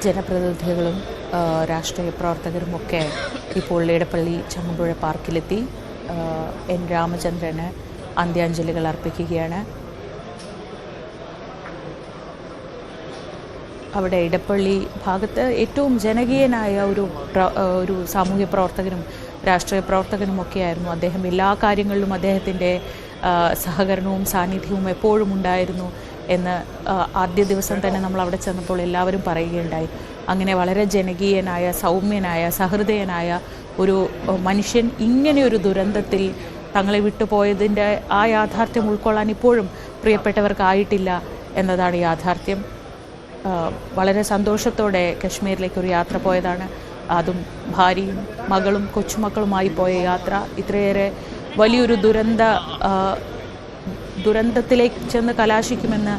ജനപ്രതിനിധികളും രാഷ്ട്രീയ പ്രവർത്തകരുമൊക്കെ ഇപ്പോൾ ഇടപ്പള്ളി ചങ്ങമ്പുഴ പാർക്കിലെത്തി എൻ രാമചന്ദ്രന് അന്ത്യാഞ്ജലികൾ അർപ്പിക്കുകയാണ്. അവിടെ ഇടപ്പള്ളി ഭാഗത്ത് ഏറ്റവും ജനകീയനായ ഒരു സാമൂഹ്യ പ്രവർത്തകനും രാഷ്ട്രീയ പ്രവർത്തകനുമൊക്കെയായിരുന്നു അദ്ദേഹം. എല്ലാ കാര്യങ്ങളിലും അദ്ദേഹത്തിൻ്റെ സഹകരണവും സാന്നിധ്യവും എപ്പോഴും ഉണ്ടായിരുന്നു എന്ന് ആദ്യ ദിവസം തന്നെ നമ്മൾ അവിടെ ചെന്നപ്പോൾ എല്ലാവരും പറയുകയുണ്ടായി. അങ്ങനെ വളരെ ജനകീയനായ, സൗമ്യനായ, സഹൃദയനായ ഒരു മനുഷ്യൻ ഇങ്ങനെയൊരു ദുരന്തത്തിൽ തങ്ങളെ വിട്ടുപോയതിൻ്റെ ആ യാഥാർത്ഥ്യം ഉൾക്കൊള്ളാൻ ഇപ്പോഴും പ്രിയപ്പെട്ടവർക്കായിട്ടില്ല എന്നതാണ് യാഥാർത്ഥ്യം. വളരെ സന്തോഷത്തോടെ കശ്മീരിലേക്കൊരു യാത്ര പോയതാണ്. അതും ഭാര്യയും മകളും കൊച്ചുമക്കളുമായി പോയ യാത്ര ഇത്രയേറെ വലിയൊരു ദുരന്തത്തിലേക്ക് ചെന്ന് കലാശിക്കുമെന്ന്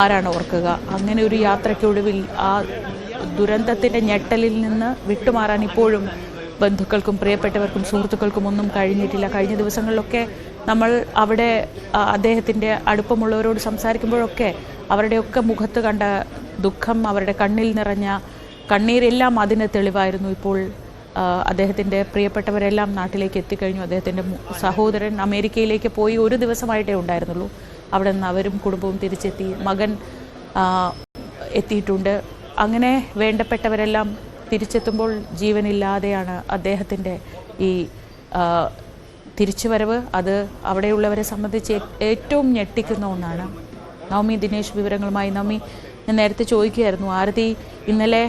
ആരാണ് ഓർക്കുക? അങ്ങനെ ഒരു യാത്രയ്ക്കൊടുവിൽ ആ ദുരന്തത്തിൻ്റെ ഞെട്ടലിൽ നിന്ന് വിട്ടുമാറാൻ ഇപ്പോഴും ബന്ധുക്കൾക്കും പ്രിയപ്പെട്ടവർക്കും സുഹൃത്തുക്കൾക്കും ഒന്നും കഴിഞ്ഞിട്ടില്ല. കഴിഞ്ഞ ദിവസങ്ങളിലൊക്കെ നമ്മൾ അവിടെ അദ്ദേഹത്തിൻ്റെ അടുപ്പമുള്ളവരോട് സംസാരിക്കുമ്പോഴൊക്കെ അവരുടെയൊക്കെ മുഖത്ത് കണ്ട ദുഃഖം, അവരുടെ കണ്ണിൽ നിറഞ്ഞ കണ്ണീരെല്ലാം അതിന് തെളിവായിരുന്നു. ഇപ്പോൾ അദ്ദേഹത്തിൻ്റെ പ്രിയപ്പെട്ടവരെല്ലാം നാട്ടിലേക്ക് എത്തിക്കഴിഞ്ഞു. അദ്ദേഹത്തിൻ്റെ സഹോദരൻ അമേരിക്കയിലേക്ക് പോയി ഒരു ദിവസമായിട്ടേ ഉണ്ടായിരുന്നുള്ളൂ. അവിടെ നിന്ന് അവരും കുടുംബവും തിരിച്ചെത്തി. മകൻ എത്തിയിട്ടുണ്ട്. അങ്ങനെ വേണ്ടപ്പെട്ടവരെല്ലാം തിരിച്ചെത്തുമ്പോൾ ജീവനില്ലാതെയാണ് അദ്ദേഹത്തിൻ്റെ ഈ തിരിച്ചുവരവ്. അത് അവിടെയുള്ളവരെ സംബന്ധിച്ച് ഏറ്റവും ഞെട്ടിക്കുന്ന ഒന്നാണ്. നവമി ദിനേശ് വിവരങ്ങളുമായി. നവമി, ഞാൻ നേരത്തെ ചോദിക്കുകയായിരുന്നു, ആരതി ഇന്നലെ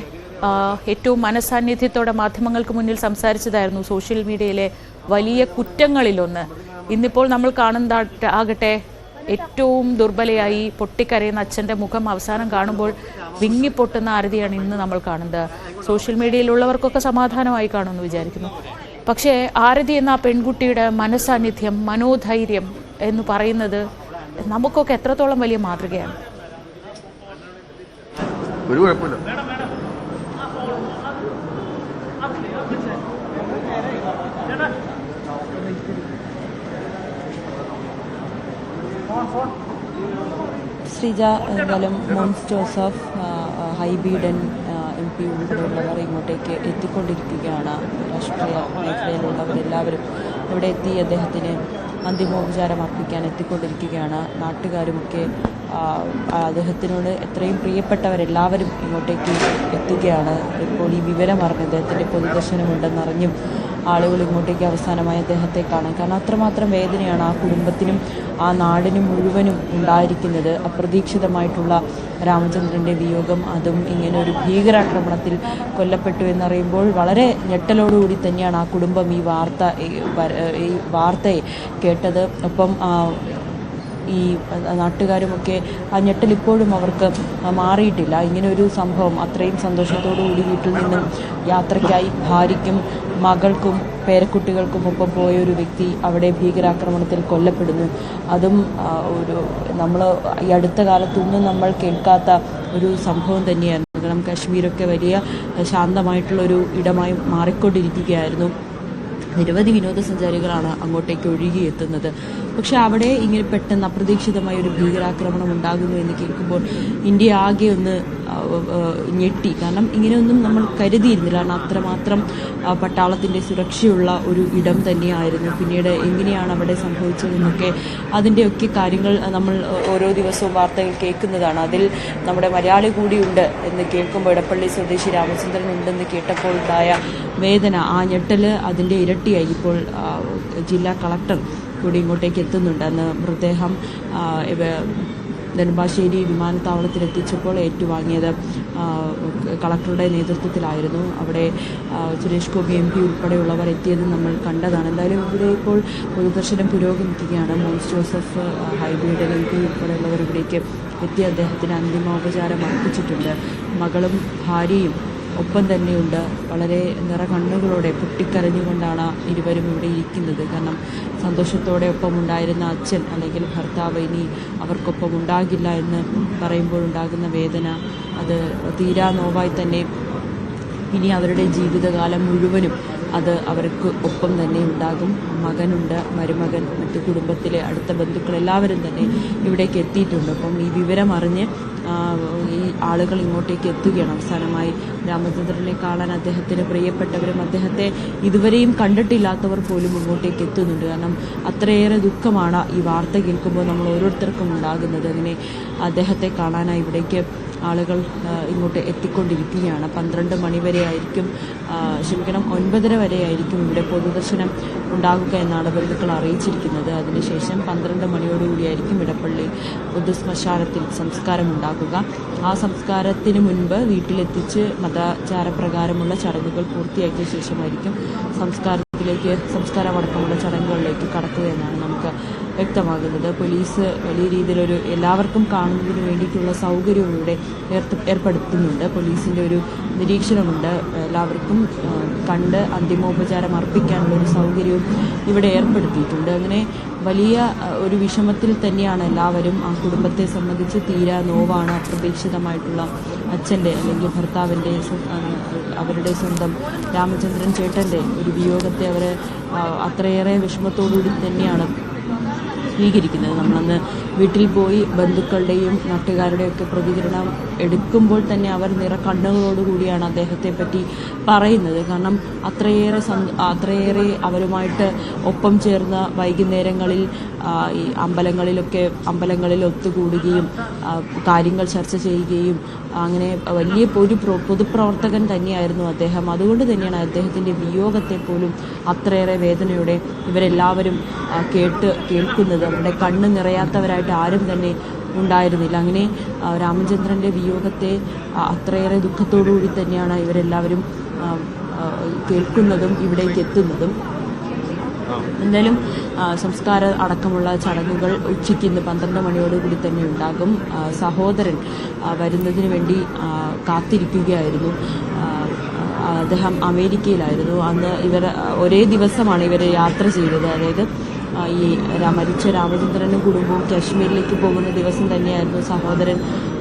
ഏറ്റവും മനസാന്നിധ്യത്തോടെ മാധ്യമങ്ങൾക്ക് മുന്നിൽ സംസാരിച്ചതായിരുന്നു സോഷ്യൽ മീഡിയയിലെ വലിയ കുറ്റങ്ങളിലൊന്ന്. ഇന്നിപ്പോൾ നമ്മൾ കാണുന്നതാകട്ടെ ഏറ്റവും ദുർബലയായി പൊട്ടിക്കരയുന്ന അച്ഛൻ്റെ മുഖം അവസാനം കാണുമ്പോൾ വിങ്ങിപ്പൊട്ടുന്ന ആരതിയാണ് ഇന്ന് നമ്മൾ കാണുന്നത്. സോഷ്യൽ മീഡിയയിലുള്ളവർക്കൊക്കെ സമാധാനമായി കാണുമെന്ന് വിചാരിക്കുന്നു. പക്ഷേ ആരതി എന്ന ആ പെൺകുട്ടിയുടെ മനസാന്നിധ്യം, മനോധൈര്യം എന്ന് പറയുന്നത് നമുക്കൊക്കെ എത്രത്തോളം വലിയ മാതൃകയാണ്. ഒരു കുഴപ്പമില്ല. ശ്രീജ, എന്തായാലും മോൻസ് ജോസഫ്, ഹൈബീഡൻ MP ഉൾപ്പെടെയുള്ളവർ ഇങ്ങോട്ടേക്ക് എത്തിക്കൊണ്ടിരിക്കുകയാണ്. രാഷ്ട്രീയ മേഖലയിലുള്ളവരെല്ലാവരും ഇവിടെ എത്തി അദ്ദേഹത്തിന് അന്തിമോപചാരം അർപ്പിക്കാൻ എത്തിക്കൊണ്ടിരിക്കുകയാണ്. നാട്ടുകാരുമൊക്കെ അദ്ദേഹത്തിനോട് എത്രയും പ്രിയപ്പെട്ടവരെല്ലാവരും ഇങ്ങോട്ടേക്ക് എത്തുകയാണ്. ഇപ്പോൾ ഈ വിവരം അറിഞ്ഞ് അദ്ദേഹത്തിൻ്റെ പൊതുദർശനമുണ്ടെന്നറിഞ്ഞും ആളുകൾ ഇങ്ങോട്ടേക്ക് അവസാനമായി അദ്ദേഹത്തെ കാണാൻ. കാരണം അത്രമാത്രം വേദനയാണ് ആ കുടുംബത്തിനും ആ നാടിനും മുഴുവനും ഉണ്ടായിരിക്കുന്നത്. അപ്രതീക്ഷിതമായിട്ടുള്ള രാമചന്ദ്രൻ്റെ വിയോഗം, അതും ഇങ്ങനെ ഒരു ഭീകരാക്രമണത്തിൽ കൊല്ലപ്പെട്ടു എന്നറിയുമ്പോൾ വളരെ ഞെട്ടലോടുകൂടി തന്നെയാണ് ആ കുടുംബം ഈ വാർത്തയെ കേട്ടത്. ഒപ്പം ഈ നാട്ടുകാരുമൊക്കെ ആ ഞെട്ടൽ ഇപ്പോഴും അവർക്ക് മാറിയിട്ടില്ല. ഇങ്ങനെ ഒരു സംഭവം അത്രയും സന്തോഷത്തോടുകൂടി വീട്ടിൽ നിന്നും യാത്രയ്ക്കായി ഭാര്യയ്ക്കും മകൾക്കും പേരക്കുട്ടികൾക്കും ഒപ്പം പോയ ഒരു വ്യക്തി അവിടെ ഭീകരാക്രമണത്തിൽ കൊല്ലപ്പെടുന്നു. അതും നമ്മൾ ഈ അടുത്ത കാലത്തൊന്നും നമ്മൾ കേൾക്കാത്ത ഒരു സംഭവം തന്നെയായിരുന്നു. കാരണം കശ്മീരൊക്കെ വലിയ ശാന്തമായിട്ടുള്ളൊരു ഇടമായി മാറിക്കൊണ്ടിരിക്കുകയായിരുന്നു. നിരവധി വിനോദസഞ്ചാരികളാണ് അങ്ങോട്ടേക്ക് ഒഴുകിയെത്തുന്നത്. പക്ഷെ അവിടെ ഇങ്ങനെ പെട്ടെന്ന് അപ്രതീക്ഷിതമായ ഒരു ഭീകരാക്രമണം ഉണ്ടാകുന്നു എന്ന് കേൾക്കുമ്പോൾ ഇന്ത്യ ആകെ ഒന്ന് ഞെട്ടി. കാരണം ഇങ്ങനെയൊന്നും നമ്മൾ കരുതിയിരുന്നില്ല. കാരണം അത്രമാത്രം പട്ടാളത്തിൻ്റെ സുരക്ഷയുള്ള ഒരു ഇടം തന്നെയായിരുന്നു. പിന്നീട് എങ്ങനെയാണ് അവിടെ സംഭവിച്ചതെന്നൊക്കെ അതിൻ്റെയൊക്കെ കാര്യങ്ങൾ നമ്മൾ ഓരോ ദിവസവും വാർത്തകൾ കേൾക്കുന്നതാണ്. അതിൽ നമ്മുടെ മലയാളി കൂടിയുണ്ട് എന്ന് കേൾക്കുമ്പോൾ, ഇടപ്പള്ളി സ്വദേശി രാമചന്ദ്രൻ ഉണ്ടെന്ന് കേട്ടപ്പോൾ ഉണ്ടായ വേദന, ആ ഞെട്ടൽ അതിൻ്റെ ഇരട്ടിയായി. ഇപ്പോൾ ജില്ലാ കളക്ടർ കൂടി ഇങ്ങോട്ടേക്ക് എത്തുന്നുണ്ട്. അന്ന് മൃതദേഹം നെടുമ്പാശ്ശേരി വിമാനത്താവളത്തിലെത്തിച്ചപ്പോൾ ഏറ്റുവാങ്ങിയത് കളക്ടറുടെ നേതൃത്വത്തിലായിരുന്നു. അവിടെ സുരേഷ് ഗോപി MP ഉൾപ്പെടെയുള്ളവർ എത്തിയത് നമ്മൾ കണ്ടതാണ്. എന്തായാലും ഇവിടെ ഇപ്പോൾ പൊതുദർശനം പുരോഗമിക്കുകയാണ്. മോൻസ് ജോസഫ്, ഹൈബീഡൻ MP ഉൾപ്പെടെയുള്ളവർ ഇവിടേക്ക് എത്തി അദ്ദേഹത്തിന് അന്തിമോപചാരം അർപ്പിച്ചിട്ടുണ്ട്. മകളും ഭാര്യയും ഒപ്പം തന്നെയുണ്ട്. വളരെ നിറകണ്ണുകളോടെ പൊട്ടിക്കരഞ്ഞുകൊണ്ടാണ് ഇരുവരും ഇവിടെ ഇരിക്കുന്നത്. കാരണം സന്തോഷത്തോടെ ഒപ്പം ഉണ്ടായിരുന്ന അച്ഛൻ അല്ലെങ്കിൽ ഭർത്താവ് ഇനി അവർക്കൊപ്പം ഉണ്ടാകില്ല എന്ന് പറയുമ്പോഴുണ്ടാകുന്ന വേദന, അത് തീരാ നോവായി തന്നെ ഇനി അവരുടെ ജീവിതകാലം മുഴുവനും അത് അവർക്ക് ഒപ്പം തന്നെ ഉണ്ടാകും. മകനുണ്ട്, മരുമകൻ, മറ്റു കുടുംബത്തിലെ അടുത്ത ബന്ധുക്കൾ എല്ലാവരും തന്നെ ഇവിടേക്ക് എത്തിയിട്ടുണ്ട്. അപ്പം ഈ വിവരം അറിഞ്ഞ് ഈ ആളുകൾ ഇങ്ങോട്ടേക്ക് എത്തുകയാണ്. അവസാനമായി രാമചന്ദ്രനെ കാണാൻ അദ്ദേഹത്തിന് പ്രിയപ്പെട്ടവരും അദ്ദേഹത്തെ ഇതുവരെയും കണ്ടിട്ടില്ലാത്തവർ പോലും ഇങ്ങോട്ടേക്ക് എത്തുന്നുണ്ട്. കാരണം അത്രയേറെ ദുഃഖമാണ് ഈ വാർത്ത കേൾക്കുമ്പോൾ നമ്മൾ ഓരോരുത്തർക്കും ഉണ്ടാകുന്നത്. അങ്ങനെ അദ്ദേഹത്തെ കാണാനായി ഇവിടേക്ക് ആളുകൾ ഇങ്ങോട്ട് എത്തിക്കൊണ്ടിരിക്കുകയാണ്. 12 മണി വരെ ആയിരിക്കും, 9:30 വരെ ആയിരിക്കും ഇവിടെ പൊതുദർശനം ഉണ്ടാകുക എന്നാണ് ബന്ധുക്കൾ അറിയിച്ചിരിക്കുന്നത്. അതിനുശേഷം 12 മണിയോടുകൂടിയായിരിക്കും ഇടപ്പള്ളി പൊതുശ്മശാനത്തിൽ സംസ്കാരം ഉണ്ടാകുക. ആ സംസ്കാരത്തിന് മുൻപ് വീട്ടിലെത്തിച്ച് മതാചാരപ്രകാരമുള്ള ചടങ്ങുകൾ പൂർത്തിയാക്കിയ ശേഷമായിരിക്കും സംസ്കാരമടക്കമുള്ള ചടങ്ങുകളിലേക്ക് കടക്കുക എന്നാണ് നമുക്ക് വ്യക്തമാകുന്നത്. പോലീസ് വലിയ രീതിയിലൊരു എല്ലാവർക്കും കാണുന്നതിന് വേണ്ടിയിട്ടുള്ള സൗകര്യവും ഇവിടെ ഏർപ്പെടുത്തുന്നുണ്ട്. പോലീസിൻ്റെ ഒരു നിരീക്ഷണമുണ്ട്. എല്ലാവർക്കും കണ്ട് അന്തിമോപചാരം അർപ്പിക്കാനുള്ള ഒരു സൗകര്യവും ഇവിടെ ഏർപ്പെടുത്തിയിട്ടുണ്ട്. അങ്ങനെ വലിയ ഒരു വിഷമത്തിൽ തന്നെയാണ് എല്ലാവരും. ആ കുടുംബത്തെ സംബന്ധിച്ച് തീരാ നോവാണ്. അപ്രതീക്ഷിതമായിട്ടുള്ള അച്ഛൻ്റെ അല്ലെങ്കിൽ ഭർത്താവിൻ്റെ അവരുടെ സ്വന്തം രാമചന്ദ്രൻ ചേട്ടൻ്റെ ഒരു വിയോഗത്തെ അവർ അത്രയേറെ വിഷമത്തോടുകൂടി തന്നെയാണ് സ്വീകരിക്കുന്നത്. നമ്മളന്ന് വീട്ടിൽ പോയി ബന്ധുക്കളുടെയും നാട്ടുകാരുടെയും ഒക്കെ പ്രതികരണം എടുക്കുമ്പോൾ തന്നെ അവർ കണ്ണുകളോടുകൂടിയാണ് അദ്ദേഹത്തെ പറ്റി പറയുന്നത്. കാരണം അത്രയേറെ അവരുമായിട്ട് ഒപ്പം ചേർന്ന് വൈകുന്നേരങ്ങളിൽ ഈ അമ്പലങ്ങളിൽ ഒത്തുകൂടുകയും കാര്യങ്ങൾ ചർച്ച ചെയ്യുകയും അങ്ങനെ വലിയ ഒരു പൊതുപ്രവർത്തകൻ തന്നെയായിരുന്നു അദ്ദേഹം. അതുകൊണ്ട് അദ്ദേഹത്തിൻ്റെ വിയോഗത്തെ പോലും അത്രയേറെ വേദനയോടെ ഇവരെല്ലാവരും കേൾക്കുന്നത്. അവരുടെ കണ്ണ് നിറയാത്തവരായിട്ട് ആരും തന്നെ ഉണ്ടായിരുന്നില്ല. അങ്ങനെ രാമചന്ദ്രൻ്റെ വിയോഗത്തെ അത്രയേറെ ദുഃഖത്തോടുകൂടി തന്നെയാണ് ഇവരെല്ലാവരും കേൾക്കുന്നതും ഇവിടേക്ക് എത്തുന്നതും. എന്തായാലും സംസ്കാര അടക്കമുള്ള ചടങ്ങുകൾ ഉച്ചയ്ക്ക് ഇന്ന് 12 മണിയോടുകൂടി തന്നെ ഉണ്ടാകും. സഹോദരൻ വരുന്നതിന് വേണ്ടി കാത്തിരിക്കുകയായിരുന്നു. അദ്ദേഹം അമേരിക്കയിലായിരുന്നു. അന്ന് ഒരേ ദിവസമാണ് ഇവർ യാത്ര ചെയ്തത്. അതായത് ഈ മരിച്ച രാമചന്ദ്രനും കുടുംബവും കാശ്മീരിലേക്ക് പോകുന്ന ദിവസം തന്നെയായിരുന്നു സഹോദരൻ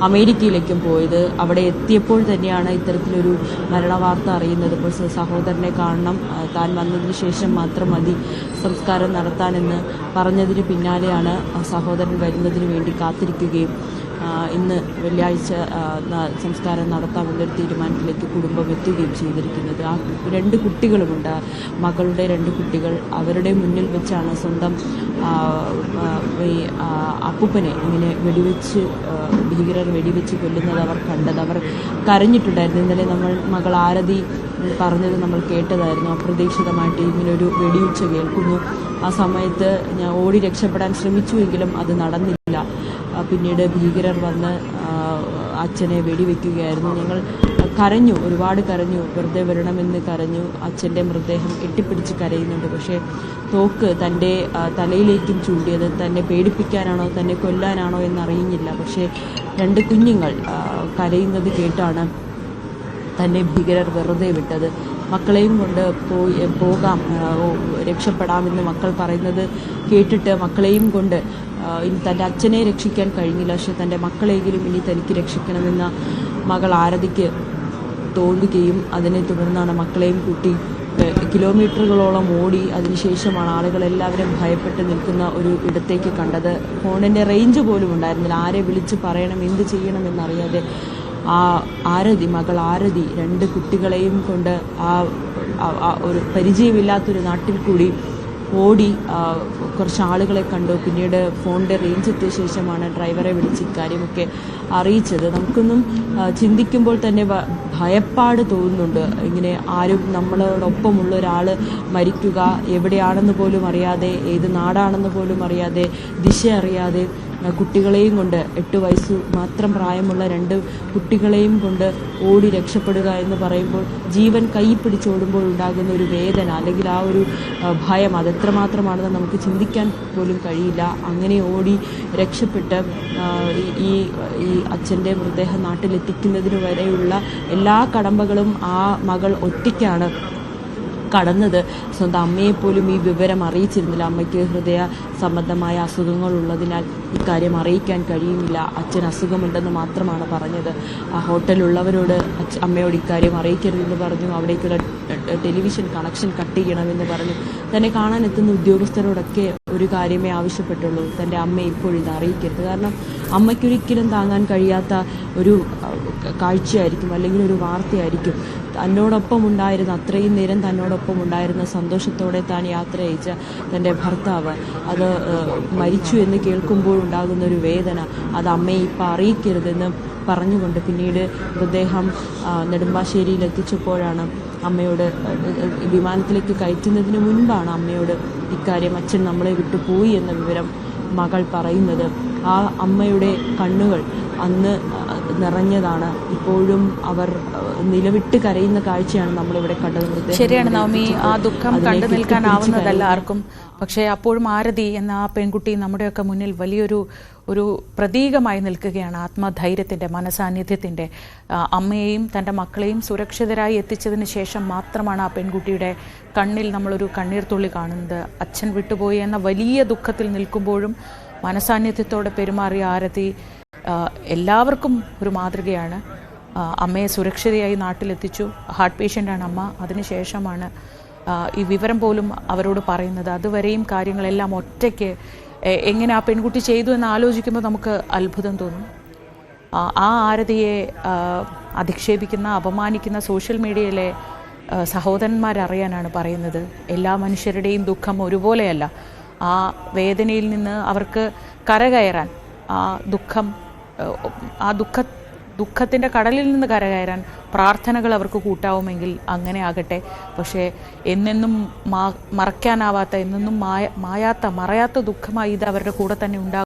അമേരിക്കയിലേക്കും പോയത്. അവിടെ എത്തിയപ്പോൾ തന്നെയാണ് ഇത്തരത്തിലൊരു മരണവാർത്ത അറിയുന്നത്. ഇപ്പോൾ സഹോദരനെ കാണണം, താൻ വന്നതിന് ശേഷം മാത്രം മതി സംസ്കാരം നടത്താനെന്ന് പറഞ്ഞതിന് പിന്നാലെയാണ് സഹോദരൻ വരുന്നതിന് വേണ്ടി കാത്തിരിക്കുകയും ഇന്ന് വെള്ളിയാഴ്ച സംസ്കാരം നടത്താമെന്നൊരു തീരുമാനത്തിലേക്ക് കുടുംബം എത്തുകയും ചെയ്തിരിക്കുന്നത്. ആ 2 കുട്ടികളുമുണ്ട്, മകളുടെ 2 കുട്ടികൾ. അവരുടെ മുന്നിൽ വെച്ചാണ് സ്വന്തം അപ്പൂപ്പനെ ഇങ്ങനെ ഭീകരർ വെടിവെച്ച് കൊല്ലുന്നത് അവർ കണ്ടത്. അവർ കരഞ്ഞിട്ടുണ്ടായിരുന്നു. ഇന്നലെ മകൾ ആരതി പറഞ്ഞത് നമ്മൾ കേട്ടതായിരുന്നു. അപ്രതീക്ഷിതമായിട്ട് ഇങ്ങനൊരു വെടിയുച്ച കേൾക്കുന്നു. ആ സമയത്ത് ഞാൻ ഓടി രക്ഷപ്പെടാൻ ശ്രമിച്ചുവെങ്കിലും അത് നടന്നില്ല. പിന്നീട് ഭീകരർ വന്ന് അച്ഛനെ വെടിവെക്കുകയായിരുന്നു. ഞങ്ങൾ കരഞ്ഞു, ഒരുപാട് കരഞ്ഞു, വെറുതെ വരണമെന്ന് കരഞ്ഞു. അച്ഛൻ്റെ മൃതദേഹം കെട്ടിപ്പിടിച്ച് കരയുന്നുണ്ട്. പക്ഷേ തോക്ക് തൻ്റെ തലയിലേക്കും ചൂണ്ടിയത് തന്നെ പേടിപ്പിക്കാനാണോ തന്നെ കൊല്ലാനാണോ എന്നറിയുന്നില്ല. പക്ഷേ 2 കുഞ്ഞുങ്ങൾ കരയുന്നത് കേട്ടാണ് തന്നെ ഭീകരർ വെറുതെ വിട്ടത്. മക്കളെയും കൊണ്ട് പോകാം, രക്ഷപ്പെടാമെന്ന് മക്കൾ പറയുന്നത് കേട്ടിട്ട് മക്കളെയും കൊണ്ട് ഇനി തൻ്റെ അച്ഛനെ രക്ഷിക്കാൻ കഴിഞ്ഞില്ല, പക്ഷെ തൻ്റെ മക്കളെങ്കിലും ഇനി തനിക്ക് രക്ഷിക്കണമെന്ന മകൾ ആരതിക്ക് തോന്നുകയും അതിനെ തുടർന്നാണ് മക്കളെയും കൂട്ടി കിലോമീറ്ററുകളോളം ഓടി. അതിനുശേഷമാണ് ആളുകളെല്ലാവരും ഭയപ്പെട്ട് നിൽക്കുന്ന ഒരു ഇടത്തേക്ക് കണ്ടത്. ഫോണിൻ്റെ റേഞ്ച് പോലും ഉണ്ടായിരുന്നില്ല. ആരെ വിളിച്ച് പറയണം, എന്ത് ചെയ്യണമെന്നറിയാതെ മകൾ ആരതി 2 കുട്ടികളെയും കൊണ്ട് ഒരു പരിചയമില്ലാത്തൊരു നാട്ടിൽ കൂടി ഓടി കുറച്ച് ആളുകളെ കണ്ടു. പിന്നീട് ഫോണിൻ്റെ റേഞ്ച് എത്തിയ ശേഷമാണ് ഡ്രൈവറെ വിളിച്ച് ഇക്കാര്യമൊക്കെ അറിയിച്ചത്. നമുക്കൊന്നും ചിന്തിക്കുമ്പോൾ തന്നെ ഭയപ്പാട് തോന്നുന്നുണ്ട്. ഇങ്ങനെ ആരും നമ്മളോടൊപ്പമുള്ള ഒരാൾ മരിക്കുക, എവിടെയാണെന്ന് പോലും അറിയാതെ, ഏത് നാടാണെന്ന് പോലും അറിയാതെ, ദിശ അറിയാതെ കുട്ടികളെയും കൊണ്ട് 8 വയസ്സ് മാത്രം പ്രായമുള്ള 2 കുട്ടികളെയും കൊണ്ട് ഓടി രക്ഷപ്പെടുക എന്ന് പറയുമ്പോൾ ജീവൻ കൈ പിടിച്ചോടുമ്പോൾ ഉണ്ടാകുന്ന ഒരു വേദന അല്ലെങ്കിൽ ആ ഒരു ഭയം അതെത്രമാത്രമാണെന്ന് നമുക്ക് ചിന്തിക്കാൻ പോലും കഴിയില്ല. അങ്ങനെ ഓടി രക്ഷപ്പെട്ട് ഈ അച്ഛൻ്റെ മൃതദേഹം നാട്ടിലെത്തിക്കുന്നതിന് വരെയുള്ള എല്ലാ കടമ്പകളും ആ മകൾ ഒറ്റയ്ക്കാണ് കടന്നത്. സ്വന്തം അമ്മയെപ്പോലും ഈ വിവരം അറിയിച്ചിരുന്നില്ല. അമ്മയ്ക്ക് ഹൃദയ സംബന്ധമായ അസുഖങ്ങളുള്ളതിനാൽ ഇക്കാര്യം അറിയിക്കാൻ കഴിയുന്നില്ല. അച്ഛന് അസുഖമുണ്ടെന്ന് മാത്രമാണ് പറഞ്ഞത്. ആ ഹോട്ടലുള്ളവരോട് അമ്മയോട് ഇക്കാര്യം അറിയിക്കരുതെന്ന് പറഞ്ഞു. അവിടേക്കുള്ള ടെലിവിഷൻ കണക്ഷൻ കട്ട് ചെയ്യണമെന്ന് പറഞ്ഞു. തന്നെ കാണാനെത്തുന്ന ഉദ്യോഗസ്ഥരോടൊക്കെ ഒരു കാര്യമേ ആവശ്യപ്പെട്ടുള്ളൂ, തൻ്റെ അമ്മയെ ഇപ്പോഴിത് അറിയിക്കരുത്. കാരണം അമ്മയ്ക്കൊരിക്കലും താങ്ങാൻ കഴിയാത്ത ഒരു കാഴ്ചയായിരിക്കും, അല്ലെങ്കിൽ ഒരു വാർത്തയായിരിക്കും. തന്നോടൊപ്പം ഉണ്ടായിരുന്ന, അത്രയും നേരം തന്നോടൊപ്പം ഉണ്ടായിരുന്ന, സന്തോഷത്തോടെ താൻ യാത്ര അയച്ച തൻ്റെ ഭർത്താവ് അത് മരിച്ചു എന്ന് കേൾക്കുമ്പോഴുണ്ടാകുന്ന ഒരു വേദന, അത് അമ്മയെ ഇപ്പം അറിയിക്കരുതെന്ന് പറഞ്ഞുകൊണ്ട് പിന്നീട് മൃതദേഹം നെടുമ്പാശ്ശേരിയിൽ എത്തിച്ചപ്പോഴാണ് അമ്മയോട്, വിമാനത്തിലേക്ക് കയറ്റുന്നതിന് മുൻപാണ് അമ്മയോട് ഇക്കാര്യം അച്ഛൻ നമ്മളെ വിട്ടു പോയി എന്ന വിവരം മകൾ പറയുന്നത്. ആ അമ്മയുടെ കണ്ണുകൾ അന്ന് നിറഞ്ഞതാണ്. ഇപ്പോഴും അവർ നിലവിട്ട് കരയുന്ന കാഴ്ചയാണ് നമ്മളിവിടെ കണ്ടത്. ശരിയാണ് നവമി, ആ ദുഃഖം കണ്ടു നിൽക്കാനാവുന്നതല്ല ആർക്കും. പക്ഷേ അപ്പോഴും ആരതി എന്ന ആ പെൺകുട്ടി നമ്മുടെയൊക്കെ മുന്നിൽ ഒരു പ്രതീകമായി നിൽക്കുകയാണ്, ആത്മധൈര്യത്തിൻ്റെ, മനസാന്നിധ്യത്തിൻ്റെ. അമ്മയെയും തൻ്റെ മക്കളെയും സുരക്ഷിതരായി എത്തിച്ചതിന് ശേഷം മാത്രമാണ് ആ പെൺകുട്ടിയുടെ കണ്ണിൽ നമ്മളൊരു കണ്ണീർ തുള്ളി കാണുന്നത്. അച്ഛൻ വിട്ടുപോയി എന്ന വലിയ ദുഃഖത്തിൽ നിൽക്കുമ്പോഴും മനസാന്നിധ്യത്തോടെ പെരുമാറിയ ആരതി എല്ലാവർക്കും ഒരു മാതൃകയാണ്. അമ്മയെ സുരക്ഷിതയായി നാട്ടിലെത്തിച്ചു. ഹാർട്ട് പേഷ്യൻ്റാണ് അമ്മ. അതിനുശേഷമാണ് ഈ വിവരം പോലും അവരോട് പറയുന്നത്. അതുവരെയും കാര്യങ്ങളെല്ലാം ഒറ്റയ്ക്ക് എങ്ങനെ ആ പെൺകുട്ടി ചെയ്തു എന്ന് ആലോചിക്കുമ്പോൾ നമുക്ക് അത്ഭുതം തോന്നും. ആ ആരതിയെ അധിക്ഷേപിക്കുന്ന, അപമാനിക്കുന്ന സോഷ്യൽ മീഡിയയിലെ സഹോദരന്മാരറിയാനാണ് പറയുന്നത്. എല്ലാ മനുഷ്യരുടെയും ദുഃഖം ഒരുപോലെയല്ല. ആ വേദനയിൽ നിന്ന് അവർക്ക് കരകയറാൻ, ദുഃഖത്തിൻ്റെ കടലിൽ നിന്ന് കരകയറാൻ പ്രാർത്ഥനകൾ അവർക്ക് കൂട്ടാവുമെങ്കിൽ അങ്ങനെ ആകട്ടെ. പക്ഷേ എന്നെന്നും മറയ്ക്കാനാവാത്ത, എന്നെന്നും മറയാത്ത ദുഃഖമായി ഇത് അവരുടെ കൂടെ തന്നെ ഉണ്ടാകും.